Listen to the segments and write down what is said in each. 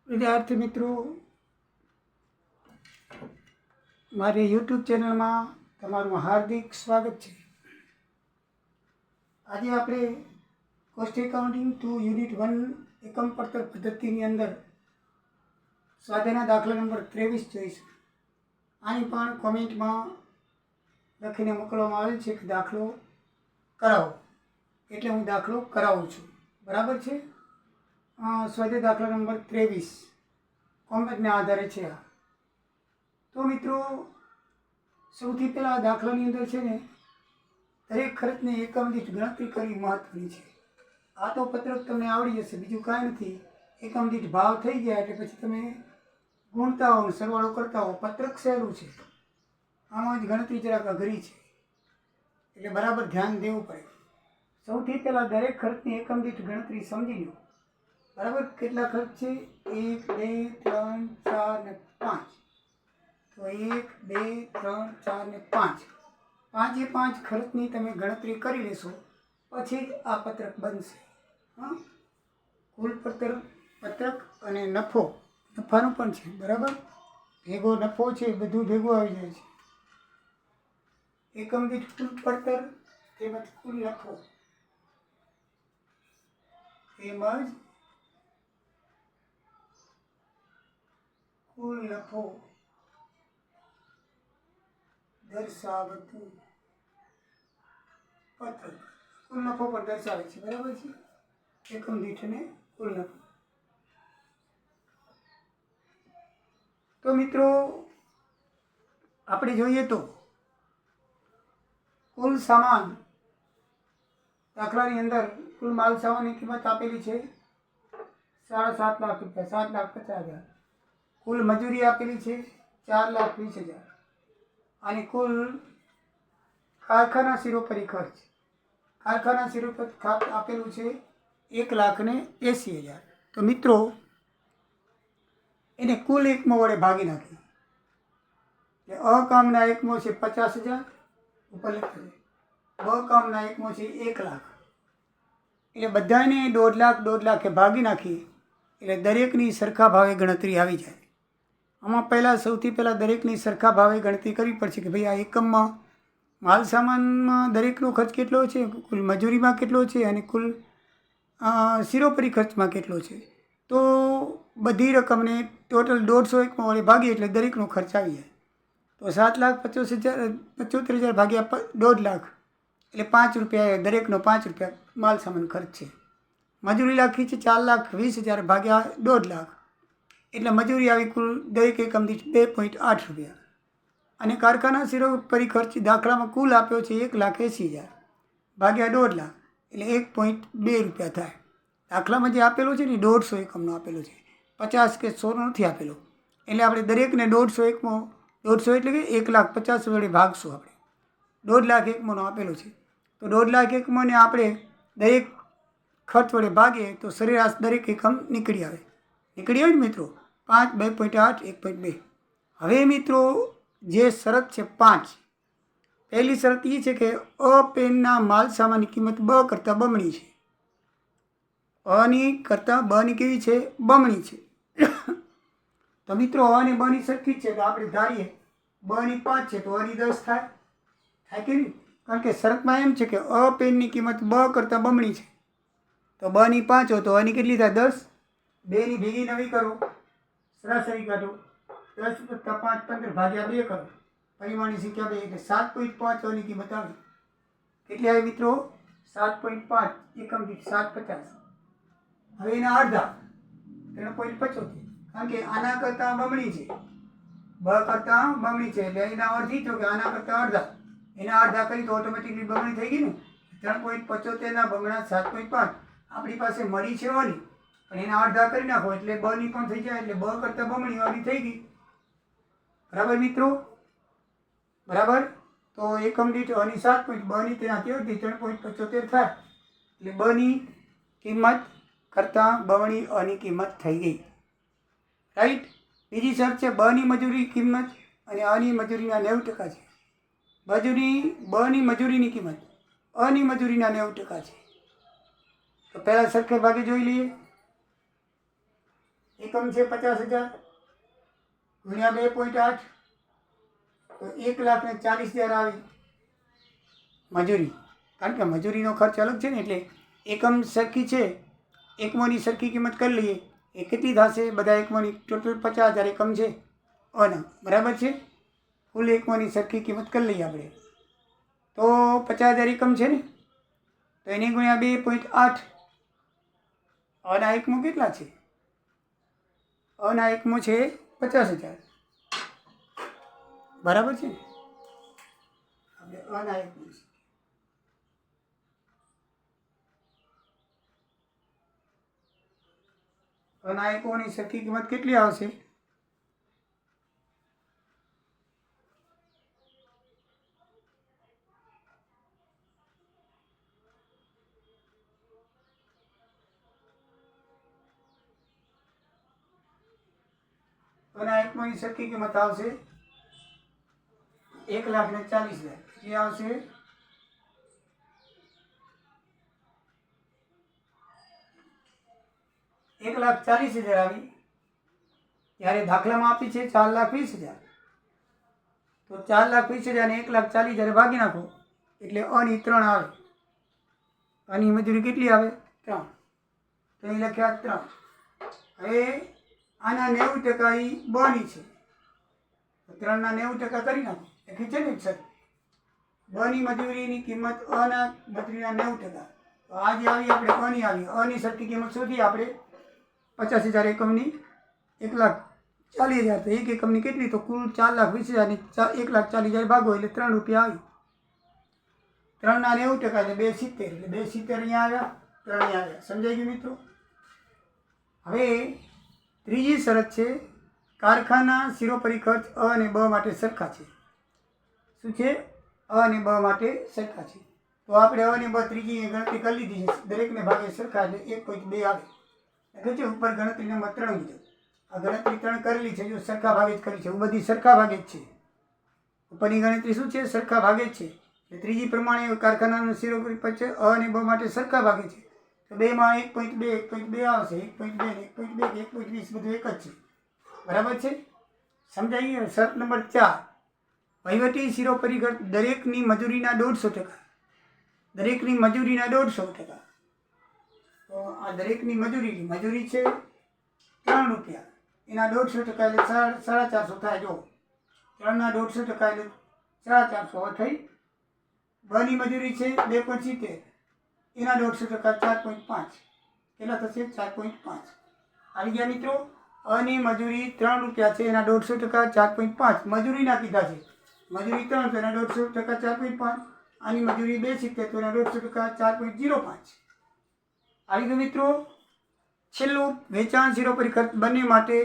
વિદ્યાર્થી મિત્રો, મારી યુટ્યુબ ચેનલમાં તમારું હાર્દિક સ્વાગત છે. આજે આપણે કોસ્ટ એકાઉન્ટિંગ 2 યુનિટ 1 એકમ પડતર પદ્ધતિની અંદર સ્વાધ્યાયના દાખલા નંબર 23 જોઈશું. આની પણ કોમેન્ટમાં લખીને મોકલવામાં આવેલ છે કે દાખલો કરાવો, એટલે હું દાખલો કરાવું છું. બરાબર છે. સ્વાધ્યાય દાખલા નંબર 23 કોમેન્ટને આધારે છે. તો મિત્રો, સૌથી પહેલાં દાખલાની અંદર છે ને, દરેક ખર્ચની એકમ દીઠ ગણતરી કરવી મહત્વની છે. આ તો પત્રક તમને આવડી જશે, બીજું કાંઈ નથી. એકમ દીઠ ભાવ થઈ ગયા એટલે પછી તમે ગુણતા હો, સરવાળો કરતા હો. પત્રક સહેલું છે, આમાં જ ગણતરી જરાક અઘરી છે, એટલે બરાબર ધ્યાન દેવું પડે. સૌથી પહેલાં દરેક ખર્ચની એકમ દીઠ ગણતરી સમજી લો. બરાબર, કેટલા ખર્ચ છે? 1, 2, 3, 4 ને 5. તો 1, 2, 3, 4 ને 5. પાંચે પાંચ ખર્ચની તમે ગણતરી કરી લેશો, પછી જ આ પત્રક બનશે. કુલ પત્રક અને નફાનું પણ છે. બરાબર, ભેગો નફો છે, બધું ભેગું આવી જાય છે. એકમ દીઠ કુલ પડતર તેમજ કુલ નફો તેમજ કુલ નફો દર્શાવતું પત્રક. કુલ નફો પણ દર્શાવે છે. બરાબર છે, એકમ દીઠ અને કુલ નફો. તો મિત્રો, આપણે જોઈએ તો કુલ સામાન દાખલાની અંદર કુલ માલ સામાનની કિંમત આપેલી છે 7.5 લાખ રૂપિયા, 7,50,000. કુલ મજૂરી આપેલી છે 4,20,000. અને કુલ કારખાના શિરોપરી ખર્ચ, કારખાના શિરોપરી ખર્ચ આપેલું છે 1,80,000. તો મિત્રો, એને કુલ એકમો વડે ભાગી નાખીએ. અકામના એકમો છે 50,000 ઉપર લખે, બકામના એકમો છે 1 લાખ. એટલે બધાને 1.5 લાખે ભાગી નાખી એટલે દરેકની સરખા ભાવે ગણતરી આવી જાય. આમાં સૌથી પહેલાં દરેકની સરખા ભાવે ગણતરી કરવી પડશે કે ભાઈ આ એકમમાં માલ સામાનમાં દરેકનો ખર્ચ કેટલો છે, કુલ મજૂરીમાં કેટલો છે અને કુલ શિરોપરી ખર્ચમાં કેટલો છે. તો બધી રકમને ટોટલ 150 એકમો વડે ભાગીએ એટલે દરેકનો ખર્ચ આવી જાય. તો 7,75,000 ભાગ્યા 1.5 લાખ એટલે 5 રૂપિયા. દરેકનો 5 રૂપિયા માલ સામાન ખર્ચ છે. મજૂરી રાખી છે 4,20,000 ભાગ્યા 1.5 લાખ એટલે મજૂરી આવી કુલ દરેક એકમ દીઠ 2.8 રૂપિયા. અને કારખાના શિરોપરી ખર્ચ દાખલામાં કુલ આપ્યો છે 1,80,000 ભાગ્યા 1.5 લાખ એટલે 1.2 રૂપિયા થાય. દાખલામાં જે આપેલો છે ને 150 એકમનો આપેલો છે, 50 કે 100 નથી આપેલો. એટલે આપણે દરેકને 150 એકમો, 150 એટલે કે 1,50,000 વડે ભાગશું. આપણે 1.5 લાખ એકમોનો આપેલો છે, તો 1.5 લાખ એકમોને આપણે દરેક ખર્ચ વડે ભાગીએ તો સરેરાશ દરેક એકમ નીકળી આવે ને મિત્રો. 5, 2.8, 1.2. હવે મિત્રો, જે શરત છે 5, પહેલી શરત એ છે કે અ પેનના માલ સામાનની કિંમત બ કરતાં બમણી છે. અની કરતાં બની કેવી છે? બમણી છે. તો મિત્રો, અ અને બની સરખી જ છે, તો આપણે ધારીએ બની 5 છે તો અની 10 થાય કે નહીં? કારણ કે શરતમાં એમ છે કે અ પેનની કિંમત બ કરતાં બમણી છે. તો બની 5 હોય તો અની કેટલી થાય? 10. 2ની ભેગી નવી કરો, સરાસરી કાઢો. 10 + 5 15 ભાગ્યા 2 કરો, પરિમાણની સંખ્યા 2 એટલે 7.5 અની કિંમત આવી. કેટલી આવી મિત્રો? 7.5 એકમ દીઠ 750. હવે એના અડધા 3.75, કારણ કે આના કરતાં બમણી છે, બ કરતાં બમણી છે એટલે એના અડધી તો કે આના કરતાં અડધા. એના અડધા કરી તો ઓટોમેટિકલી બમણી થઈ ગઈ ને. 3.75ના બમણા 7.5. આપણી પાસે મળી છે અની, પણ એના અડધા કરી નાખો એટલે બની પણ થઈ જાય, એટલે બ કરતાં બમણી અની થઈ ગઈ. બરાબર મિત્રો? બરાબર. તો એકમ દીઠ અની 7, બની તેનાથી અડધી 3.75 થાય એટલે બની કિંમત કરતાં બમણી અની કિંમત થઈ ગઈ. રાઈટ. બીજી શરત છે બની મજૂરી કિંમત અને અની મજૂરીના 90% છે. બની મજૂરીની કિંમત અની મજૂરીના 90% છે. તો પહેલાં સરખે ભાગે જોઈ લઈએ. એકમ છે 50,000 ગુણ્યા 2.8 તો 1,40,000 આવી મજૂરી. કારણ કે મજૂરીનો ખર્ચ અલગ છે ને, એટલે એકમ સરખી છે, એકમોની સરખી કિંમત કરી લઈએ. એ કેટલી થશે? બધા એકમોની ટોટલ 50,000 એકમ છે અને બરાબર છે. કુલ એકમોની સરખી કિંમત કરી લઈએ આપણે. તો 50,000 એકમ છે ને, તો એને ગુણ્યા 2.8. અના એકમો કેટલા છે? અના એકમો છે 50,000. બરાબર છે ને? આપણે અના એકમો છે. અના એકમોની સરખી કિંમત કેટલી આવશે? અના એકમોની સરખી કિંમત આવશે 1,40,000. કેટલી આવશે? 1,40,000 આવી. ત્યારે દાખલામાં આપી છે 4,20,000. તો 4,20,000 ને 1,40,000 ભાગી નાખો એટલે અની 3 આવે. અની મજૂરી કેટલી આવે? 3. તો અહીં લખ્યા 3. હવે આના 90% એ બની છે, તો 3ના 90% કરી નાખો. લખી છે ને સર, બની મજૂરીની કિંમત અના મજૂરીના 90%. તો આ જે આવી આપણે અની આવી, અની સરખી કિંમત શોધી આપણે 50,000 એકમની 1,40,000. તો એક એકમની કેટલી? તો કુલ 4,20,000 ની 1,40,000 ભાગો એટલે 3 રૂપિયા આવી. 3ના 90% એટલે 2,70. એટલે 2,70 અહીંયા આવ્યા, 3 અહીંયા આવ્યા. સમજાઈ ગયું મિત્રો? હવે ત્રીજી શરત છે, કારખાના શિરોપરી ખર્ચ અ અને બ માટે સરખા છે. શું છે? અ અને બ માટે સરખા છે. તો આપણે અ અને બ ત્રીજી ગણતરી કરી લીધી છે. દરેકને ભાગે સરખા એટલે 1.2 આવે. એટલે છે ઉપર ગણતરી નંબર 3 મુજબ. આ ગણતરી 3 કરેલી છે, જો સરખા ભાગે જ કરી છે. બધી સરખા ભાગે જ છે. ઉપરની ગણતરી શું છે? સરખા ભાગે જ છે. એટલે ત્રીજી પ્રમાણે કારખાનાનું શિરોપરી ખર્ચ અ અને બ માટે સરખા ભાગે છે. તો 2માં 1.2 આવશે. 1.2 ને 1.2 કે 1.20 બધું એક જ છે. બરાબર છે? સમજાઈ ગયું? શરત નંબર 4, વહીવટી શિરોપરી ખર્ચ દરેકની મજૂરીના 150%. દરેકની મજૂરીના 150%. તો આ દરેકની મજૂરી છે 3 રૂપિયા, એના 150% એટલે 450 થાય. જો 3ના 150% એટલે 450 થઈ. બની મજૂરી છે 2.70, એના 150% 4.5. કેટલા થશે? 4.5. આવી ગયા મિત્રો? અની મજૂરી 3 રૂપિયા છે, એના 150% 4.5. મજૂરીના કીધા છે. મજૂરી 3 તો એના 150% 4.5. આની મજૂરી 2.70 તો એના 150% 4.05. આવી ગયું મિત્રો? છેલ્લું વેચાણ શિરોપરી ખર્ચ બંને માટે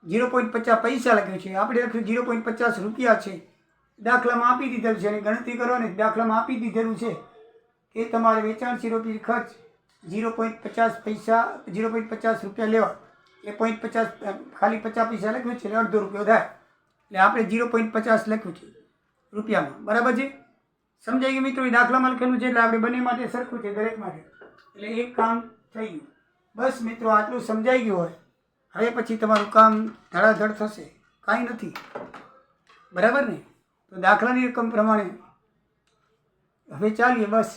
0.50 પૈસા લખ્યું છે. આપણે લખ્યું 0.50 રૂપિયા છે. દાખલામાં આપી દીધેલું છે અને ગણતરી કરવાની દાખલામાં આપી દીધેલું છે કે તમારે વેચાણ શિરોપરી ખર્ચ 0.50 પૈસા, 0.50 રૂપિયા લેવા. એ 0.50 ખાલી 50 પૈસા લખ્યું છે એટલે અડધો રૂપિયો થાય. એટલે આપણે 0.50 લખ્યું છે રૂપિયામાં. બરાબર છે? સમજાઈ ગયું મિત્રો? એ દાખલામાં લખેલું છે એટલે આપણે બંને માટે સરખું છે, દરેક માટે. એટલે એક કામ થઈ ગયું. બસ મિત્રો, આટલું સમજાઈ ગયું હોય. હવે પછી તમારું કામ ધડાધડ થશે. કાંઈ નથી. બરાબર ને? તો દાખલાની રકમ પ્રમાણે હવે ચાલીએ. બસ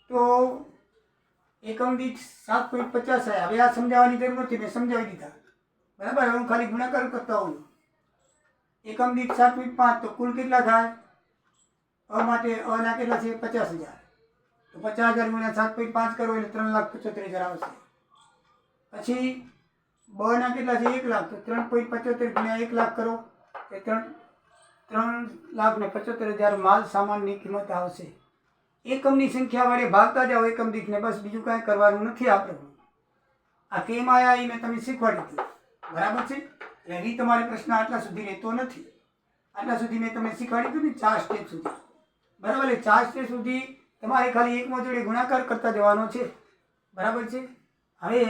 તો એકમ દીઠ 7.50 આવ્યા. હવે આ સમજાવવાની જરૂર નથી, મેં સમજાવી દીધા. બરાબર? હવે હું ખાલી ગુણાકાર કરતા હોઉં. એકમ દીઠ 7.5 તો કુલ કેટલા થાય? અ માટે અના કેટલા છે? 50,000. તો 50,000 ગુણ્યા 7.5 કરો એટલે 3,75,000 આવશે. પછી બના કેટલા છે? 1,00,000. તો 3.75 ગુણ્યા 1,00,000 કરો એટલે 3,75,000 માલ સામાનની કિંમત આવશે. એકમની સંખ્યા વડે ભાગતા જાઓ એકમ દીઠને, બસ બીજું કાંઈ કરવાનું નથી આપણે. આ કેમ આવ્યા એ મેં તમને શીખવાડી દીધું. બરાબર છે? એટલે અહીં તમારે પ્રશ્ન આટલા સુધી રહેતો નથી. આટલા સુધી મેં તમને શીખવાડી દીધું ને, 4 સ્ટેપ સુધી. બરાબર? એટલે 4 સ્ટેપ સુધી તમારે ખાલી એકમાં જોડે ગુણાકાર કરતા જવાનો છે. બરાબર છે? હવે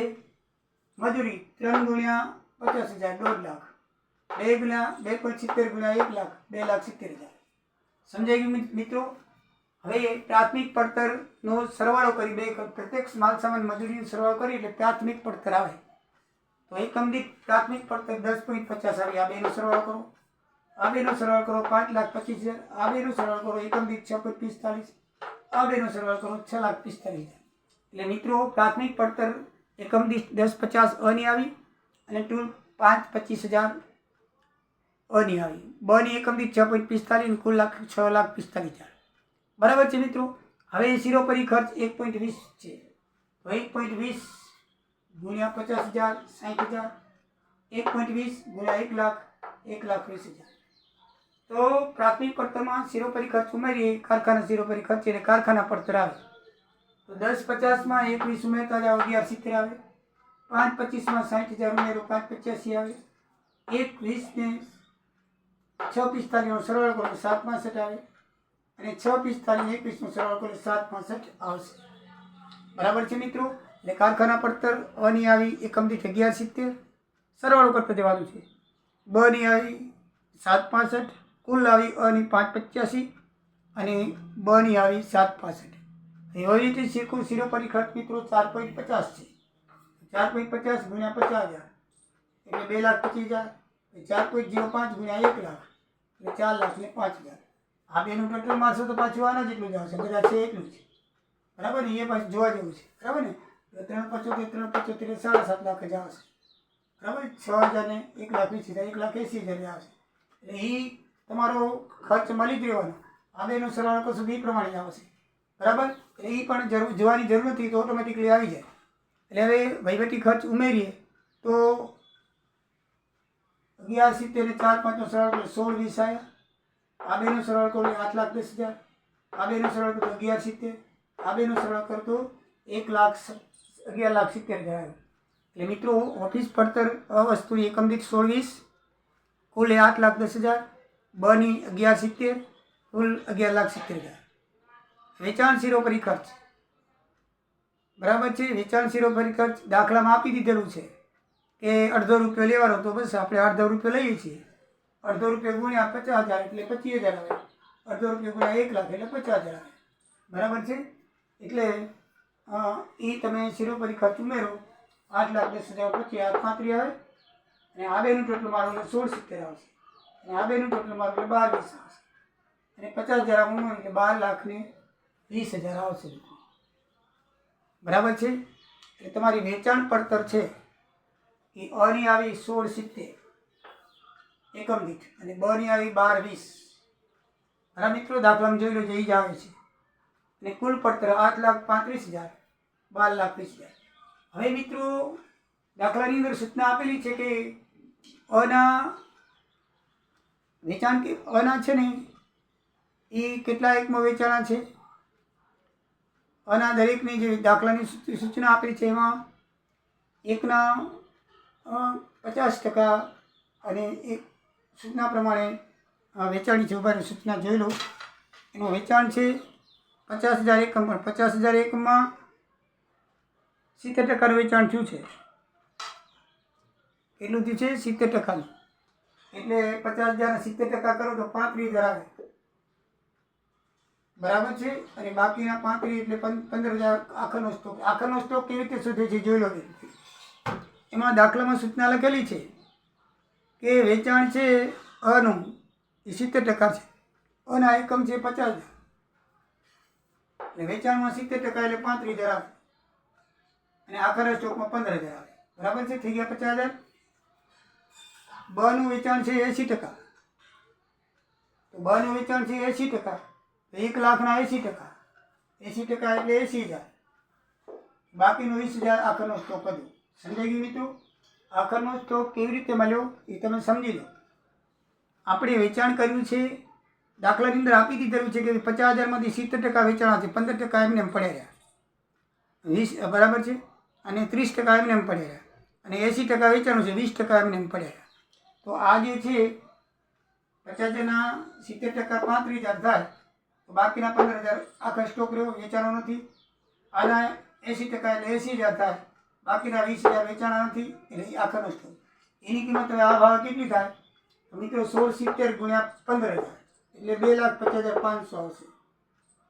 મજૂરી 3 ગુણ્યા 50,000 1,00,000. 2 ગુણ્યા 2.70 ગુણ્યા 1,00,000 2,70,000. સમજાઈ ગયું મિત્રો? હવે પ્રાથમિક પડતરનો સરવાળો કરી, બે પ્રત્યક્ષ માલ સામાન મજૂરીનો સરવાળો કરી એટલે પ્રાથમિક પડતર આવે. તો એકમ દીઠ પ્રાથમિક પડતર 10.50 આવી. આ બેનો સરવાળો કરો, આ બેનો સરવાળો કરો 5,25,000. આ બેનો સરવાળો કરો એકમ દીઠ 6.45. આ બેનો સરવાળો કરો 6,45,000. એટલે મિત્રો પ્રાથમિક પડતર એકમ દીઠ 10.50 અની આવી અને ટૂલ 5,25,000 અની આવી. બની એકમ દીઠ 6.45 અને કુલ 6,45,000. બરાબર છે મિત્રો. હવે શિરોપરી ખર્ચ 1.20 છે. તો 1.20 ગુણ્યા 50,000 60,000. 1.20 ગુણ્યા 1 લાખ 1,20,000. તો પ્રાથમિક પડતરમાં શિરોપરી ખર્ચ ઉમેરીએ કારખાના શિરોપરી ખર્ચ એટલે કારખાના પડતર આવે. તો 10.50 21 ઉમેરતા જાઓ 11.70 આવે. 5.25 60,000 ઉમેરો 5.85 આવે. 1.20 ને 6.45 નો સરવાળો કરો 7.65 આવે અને 6.45 21 નો સરવાળો કરો 7.65 આવશે. બરાબર છે મિત્રો. એટલે કારખાના પડતર અની આવી એકમ દીઠ 11.70 સરવાળો કરતા જવાનું છે. બની આવી 7.65 કુલ આવી અની 5.85 અને બની આવી 7.65. એવી રીતે શિરોપરી ખર્ચ મિત્રો 4.50 છે. 4.50 ગુણ્યા 50,000 એટલે 2,25,000. 4.05 ગુણ્યા 1 લાખ એટલે 4,05,000. આ બેનું ટોટલ મારશો તો પાછું આના જેટલું જ આવશે. બધા છે એટલું જ. બરાબર ને. એ પાછું જોવા જેવું છે. બરાબર ને. 3.75 7.5 લાખ જ આવશે. બરાબર. 6,000 ને 1,20,000 1,80,000 આવશે. એટલે એ તમારો ખર્ચ મળી જ રહેવાનો. આ બેનો સરવાળો કરશું એ પ્રમાણે જ આવશે. બરાબર. એ પણ જોવાની જરૂર નથી તો ઓટોમેટિકલી આવી જાય. એટલે હવે વહીવટી ખર્ચ ઉમેરીએ તો 11.70 ને 4.5 નો સરવાળો કરો 16,20 આવ્યા. આ બેનો સરવાળો કરો 8,10,000. આ બેનો સરવાળો કરો 11.70. આ બેનો સરવાળો કરતો 11,70,000 આવ્યો. એટલે મિત્રો ઓફિસ પડતર વસ્તુ એકમ દીઠ 16,20 કુલ 8,10,000. બની 11.70 કુલ 11,70,000. વેચાણ શિરોપરી ખર્ચ બરાબર છે. વેચાણ શિરોપરી ખર્ચ દાખલામાં આપી દીધેલું છે કે ₹1.5 લેવાનો તો બસ આપણે ₹1.5 લઈએ છીએ. ₹1.5 ગુણ્યા 50,000 એટલે 25,000 આવે. ₹1.5 ગુણ્યા 1 લાખ એટલે 50,000 આવે. બરાબર છે. એટલે એ તમે શિરોપરી ખર્ચ ઉમેરો 8,10,000 પછી 8.35 આવે અને આ બેનું ટોટલ મારો 16.70 આવશે અને આ બેનું ટોટલ મારો 12.20 આવશે અને 50,000 ઉમેરો એટલે 12,20,000 આવશે. બરાબર છે. એટલે તમારી વેચાણ પડતર છે એ અની આવી 16.70 એકમ દીઠ અને બની આવી 12.20. બરાબર મિત્રો. દાખલામાં જોઈ લો એ જ આવે છે. અને કુલ પડતર 8,35,000 12,20,000. હવે મિત્રો દાખલાની અંદર સૂચના આપેલી છે કે અના વેચાણ અના છે ને એ કેટલા એકમાં વેચાણા છે. અના દરેકની જે દાખલાની સૂચના આપેલી છે એમાં એકના 50% અને એક સૂચના પ્રમાણે વેચાણની છે. ઉભા સૂચના જોઈ લો. એનું વેચાણ છે 50,000 એકમ. પણ 50,000 એકમમાં 70% વેચાણ થયું છે. કેટલું થયું છે? 70%. એટલે 50,000 70% કરો તો 35,000 આવે. બરાબર છે. અને બાકીના 35 એટલે 15,000 આખરનો સ્ટોક. આખરનો સ્ટોક કેવી રીતે શોધે છે જોઈ લો. એમાં દાખલામાં સૂચના લખેલી છે કે વેચાણ છે અનું એ 70% છે. અના એકમ છે 50,000 એટલે વેચાણમાં 70% એટલે 35,000 આવે અને આખરના સ્ટોકમાં 15,000 આવે. બરાબર છે. થઈ ગયા 50,000. બનું વેચાણ છે 80%. તો બનું વેચાણ છે 80%. તો 1,00,000ના 80%. 80% એટલે 80,000. બાકીનો 20,000 આખરનો સ્ટોક હતો. સમજાઈ ગયું મિત્રો. આખરનો સ્ટોક કેવી રીતે મળ્યો એ તમે સમજી લો. આપણે વેચાણ કર્યું છે. દાખલાની અંદર આપી દીધેલું છે કે 50,000માંથી 70% વેચાણ છે. 15% એમને એમ પડ્યા રહ્યા. 20 બરાબર છે. અને 30% એમને એમ પડ્યા રહ્યા. અને 80% વેચાણું છે. 20% એમને એમ પડ્યા રહ્યા. તો આ જે છે 50,000ના 70% 35,000 થાય તો બાકીના 15,000 આખા સ્ટોક રહ્યો વેચાણો નથી. આના 80% એટલે 80,000 થાય. બાકીના 20,000 વેચાણા નથી એટલે આખરનો સ્ટોક. એની કિંમત હવે આ ભાવ કેટલી થાય તો મિત્રો 16.70 ગુણ્યા 15,000 એટલે 2,50,500 આવશે.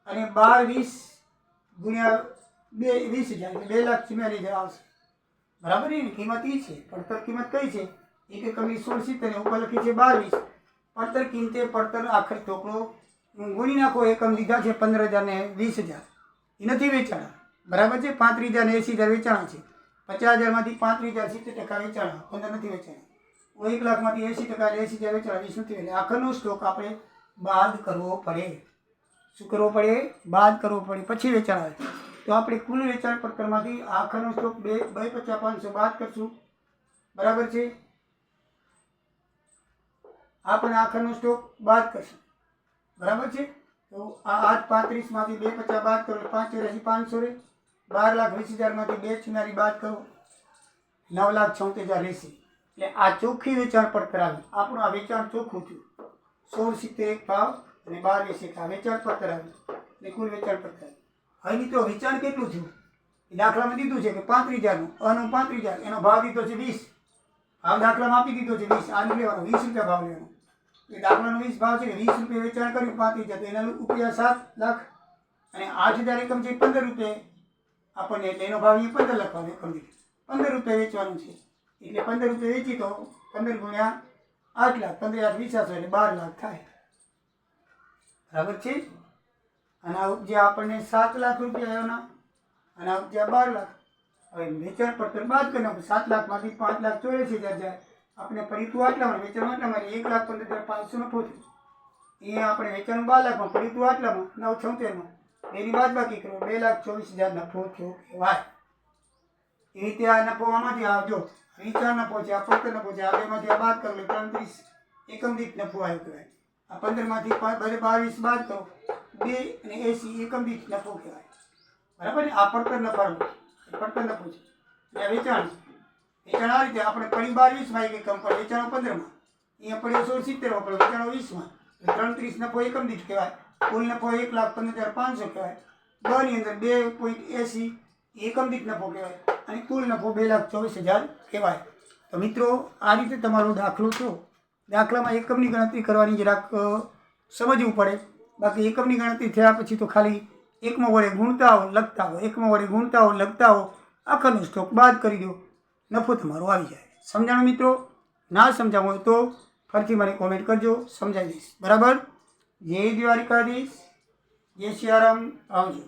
અને 12.20 ગુણ્યા 20,000 એટલે 2,44,000 આવશે. બરાબર ને? કિંમત એ છે. પડતર કિંમત કઈ છે? એક એકમની 1670 ને ઉપર લખી છે 22. પડતર કિંમતે પડતર આખર ચોકડો ગુણી નાખો. એકમ લીધા છે 15,000 ને 20,000, એ નથી વેચાણા. બરાબર છે? 35,000 ને 80,000 વેચાણા છે. 50,000 માંથી 35,000 70% વેચાણા, 15 નથી વેચાણા. 1 લાખમાંથી 80% 80,000 વેચાણા, 20 નથી વેચાણા. આખરનો સ્ટોક આપણે બાદ કરવો પડે. શું કરવો પડે? બાદ કરવો પડે, પછી વેચાણ આવે. તો આપણે કુલ વેચાણ પડતરમાંથી આખરનો સ્ટોક 250,500 બાદ કરશું. બરાબર છે? આપણે આખરનો સ્ટોક બાદ કરશું. બરાબર છે? તો આ 835 માંથી 250 બાદ કરો, 584,500 રહે. 12,20,000 માંથી 2 બાદ કરો, 9,76,000 રહેશે. એટલે આ ચોખ્ખી વેચાણ પડતર આવી. આપણું આ વેચાણ ચોખ્ખું થયું. 1670 ભાવ અને 12,80 આ વેચાણ પડતર આવી. એટલે કુલ વેચાણ પડતર આવી. હવે મિત્રો વેચાણ કેટલું થયું? એ દાખલામાં દીધું છે કે 35,000નું, અનું 35,000, એનો ભાવ દીધો છે 20. ભાવ દાખલામાં આપી દીધો છે 20. આનું લેવાનો 20 રૂપિયા ભાવ લેવાનો. એ દાખલાનો 20 ભાવ છે કે 20 રૂપિયા વેચાણ કર્યું 35,000, તો એના રૂપિયા 7 લાખ અને 8,000 એકમ છે 15 રૂપિયા આપણને, એટલે એનો ભાવ અહીંયા 15 લખવાનો. એકમ દીઠ 15 રૂપિયા વેચવાનું છે. એટલે 15 રૂપિયા વેચી તો 15 ગુણ્યા 8 લાખ, 15 8 20 એટલે 12 લાખ થાય. બરાબર છે? અને આ ઉપજ્યા આપણને 7 લાખ રૂપિયા એના, અને આ ઉપજ્યા 12 લાખ. હવે વેચાણ પડતર બાદ કરી નાખો. 7 લાખમાંથી 5,84,000 જાય. આપણે ફરીતું આટલામાં, વેચાણ આટલામાં, 1,15,500 નફો થયો. અહીંયા આપણે વેચાણ 12 લાખમાં, ફરીતું આટલામાં 9,76માં, એની બાદ બાકી કરો, 2,24,000 નફો થયો કહેવાય. એ રીતે આ નફો આમાંથી આવજો. વેચાણ નફો છે, આ પડતર નફો છે, આ બેમાંથી આ બાદ કરો એટલે 33 એકમ દીઠ નફો આવ્યો કહેવાય. આ 15 માંથી 22 બાદ કરો, 2 અને 80 એકમ દીઠ નફો કહેવાય. બરાબર ને? આ પડતર નફાનું પડતર નફો છે. એટલે વેચાણ આ રીતે આપણે પડી 22માં એક એકમ પર, વેચાણો 15માં, અહીંયા પડ્યો 1670 પર, વેચાણો 20માં, 33 નફો એકમ દીઠ કહેવાય. કુલ નફો 1,15,500 કહેવાય. 2 ની અંદર 2.80 એકમ દીઠ નફો કહેવાય અને કુલ નફો 2,24,000 કહેવાય. તો મિત્રો આ રીતે તમારો દાખલો છો. દાખલામાં એકમની ગણતરી કરવાની જરાક સમજવું પડે. બાકી એકમની ગણતરી થયા પછી તો ખાલી એકમાં વડે ગુણતા હો, લખતા હો, એકમાં વડે ગુણતા હો, લખતા હો, આખરનો સ્ટોક બાદ કરી દો, નફો તમારો આવી જાય. સમજાણું મિત્રો? ના સમજાવું હોય તો ફરીથી મને કોમેન્ટ કરજો, સમજાવી દઈશ. બરાબર? જય દ્વારિકાધીશ, જય સિયારામ, આવજો.